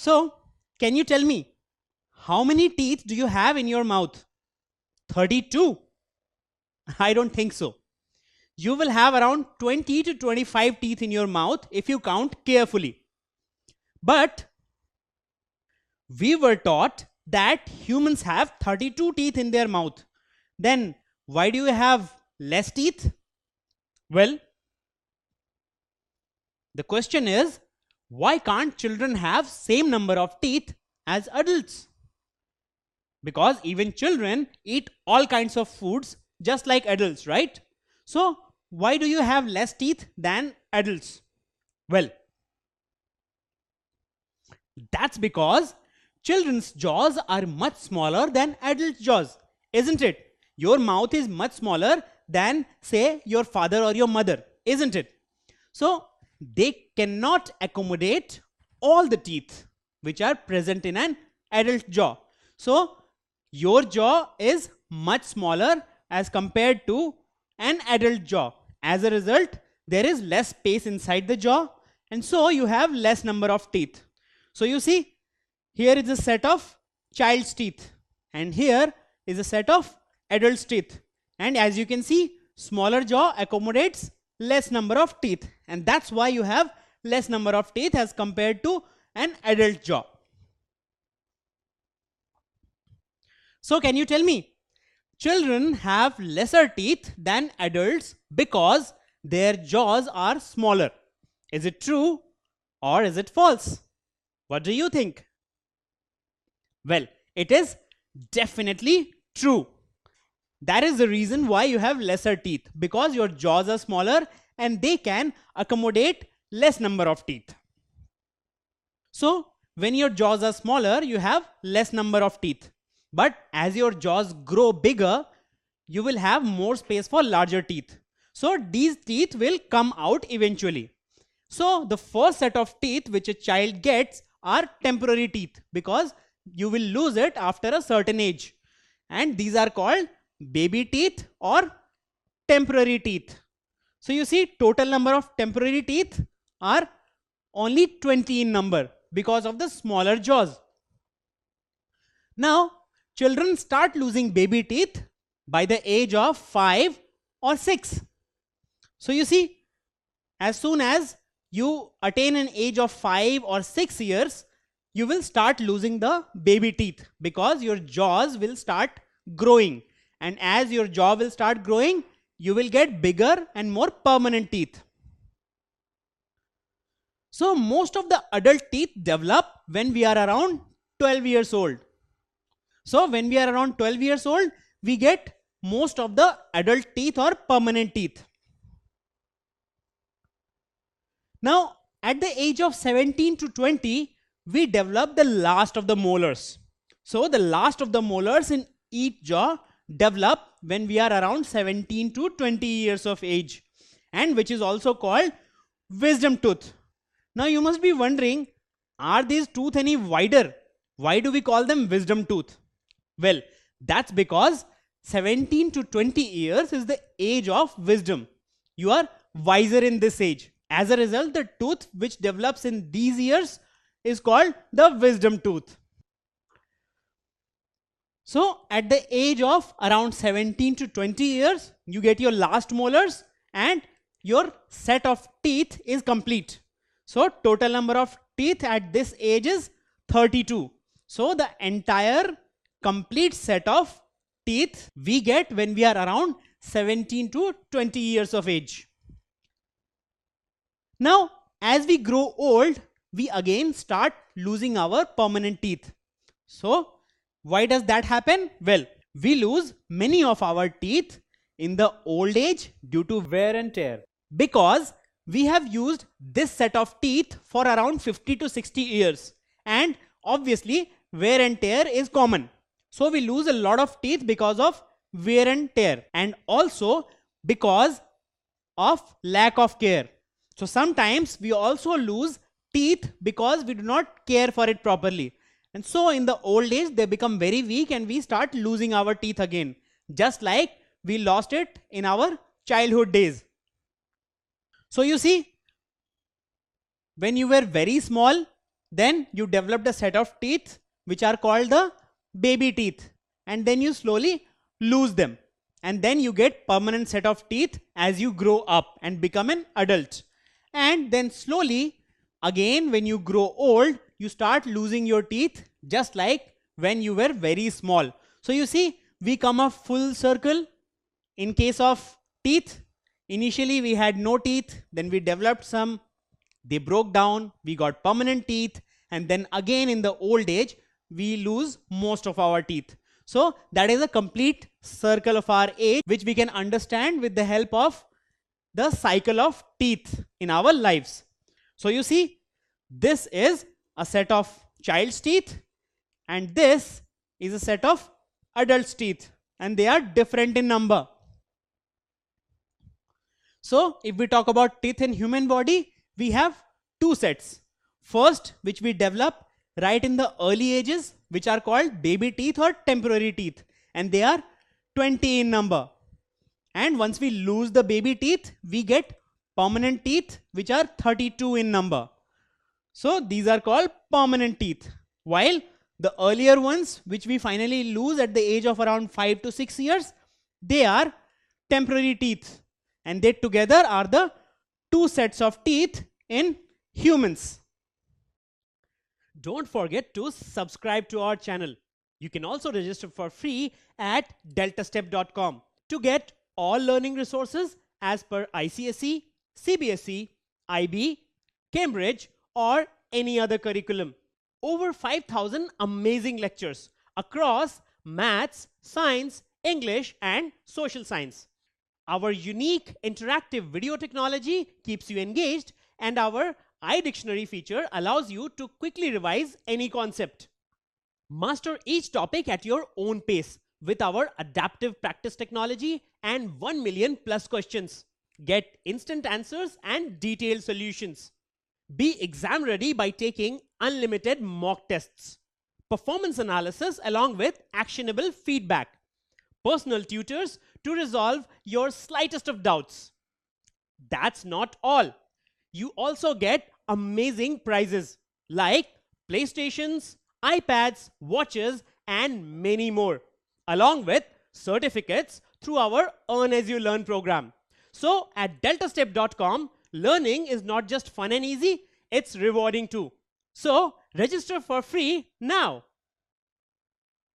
So, can you tell me, how many teeth do you have in your mouth? 32? I don't think so. You will have around 20 to 25 teeth in your mouth if you count carefully. But we were taught that humans have 32 teeth in their mouth. Then why do you have less teeth? Well, the question is, why can't children have same number of teeth as adults? Because even children eat all kinds of foods just like adults, right? So why do you have less teeth than adults? Well, that's because children's jaws are much smaller than adult jaws, isn't it? Your mouth is much smaller than, say, your father or your mother, isn't it? So they cannot accommodate all the teeth which are present in an adult jaw. So your jaw is much smaller as compared to an adult jaw. As a result, there is less space inside the jaw, and so you have less number of teeth. So you see, here is a set of child's teeth, and here is a set of adult's teeth. And as you can see, smaller jaw accommodates less number of teeth, and that's why you have less number of teeth as compared to an adult jaw. So can you tell me, children have lesser teeth than adults because their jaws are smaller? Is it true or is it false? What do you think? Well, it is definitely true. That is the reason why you have lesser teeth, because your jaws are smaller and they can accommodate less number of teeth. So when your jaws are smaller, you have less number of teeth. But as your jaws grow bigger, you will have more space for larger teeth. So these teeth will come out eventually. So the first set of teeth which a child gets are temporary teeth, because you will lose it after a certain age. And these are called baby teeth or temporary teeth. So you see, total number of temporary teeth are only 20 in number because of the smaller jaws. Now, children start losing baby teeth by the age of 5 or 6. So you see, as soon as you attain an age of 5 or 6 years, you will start losing the baby teeth because your jaws will start growing. And as your jaw will start growing, you will get bigger and more permanent teeth. So most of the adult teeth develop when we are around 12 years old. So when we are around 12 years old, we get most of the adult teeth or permanent teeth. Now, at the age of 17 to 20, we develop the last of the molars. So the last of the molars in each jaw develop when we are around 17 to 20 years of age, and which is also called wisdom tooth. Now you must be wondering, are these teeth any wider? Why do we call them wisdom tooth? Well, that's because 17 to 20 years is the age of wisdom. You are wiser in this age. As a result, the tooth which develops in these years is called the wisdom tooth. So at the age of around 17 to 20 years, you get your last molars and your set of teeth is complete. So total number of teeth at this age is 32. So the entire complete set of teeth we get when we are around 17 to 20 years of age. Now, as we grow old, we again start losing our permanent teeth. So why does that happen? Well, we lose many of our teeth in the old age due to wear and tear, because we have used this set of teeth for around 50 to 60 years, and obviously wear and tear is common. So we lose a lot of teeth because of wear and tear, and also because of lack of care. So sometimes we also lose teeth because we do not care for it properly. And so in the old age, they become very weak and we start losing our teeth again, just like we lost it in our childhood days. So you see, when you were very small, Then you developed a set of teeth which are called the baby teeth, and then you slowly lose them, and then you get permanent set of teeth as you grow up and become an adult. And then slowly again, when you grow old, you start losing your teeth just like when you were very small. So you see, we come a full circle. In case of teeth, initially we had no teeth, then we developed some, they broke down, we got permanent teeth, and then again in the old age we lose most of our teeth. So that is a complete circle of our age, which we can understand with the help of the cycle of teeth in our lives. So you see, this is a set of child's teeth, and this is a set of adult's teeth, and they are different in number. So if we talk about teeth in human body, we have two sets. First, which we develop right in the early ages, which are called baby teeth or temporary teeth, and they are 20 in number. And once we lose the baby teeth, we get permanent teeth, which are 32 in number. So these are called permanent teeth. While the earlier ones, which we finally lose at the age of around 5 to 6 years, they are temporary teeth. And they together are the two sets of teeth in humans. Don't forget to subscribe to our channel. You can also register for free at deltastep.com to get all learning resources as per ICSE, CBSE, IB, Cambridge, or any other curriculum. Over 5,000 amazing lectures across maths, science, English, and social science. Our unique interactive video technology keeps you engaged, and our iDictionary feature allows you to quickly revise any concept. Master each topic at your own pace with our adaptive practice technology and 1 million plus questions. Get instant answers and detailed solutions. Be exam ready by taking unlimited mock tests, performance analysis along with actionable feedback, personal tutors to resolve your slightest of doubts. That's not all. You also get amazing prizes like PlayStations, iPads, watches, and many more, along with certificates through our Earn As You Learn program. So at deltastep.com, learning is not just fun and easy, it's rewarding too. So register for free now.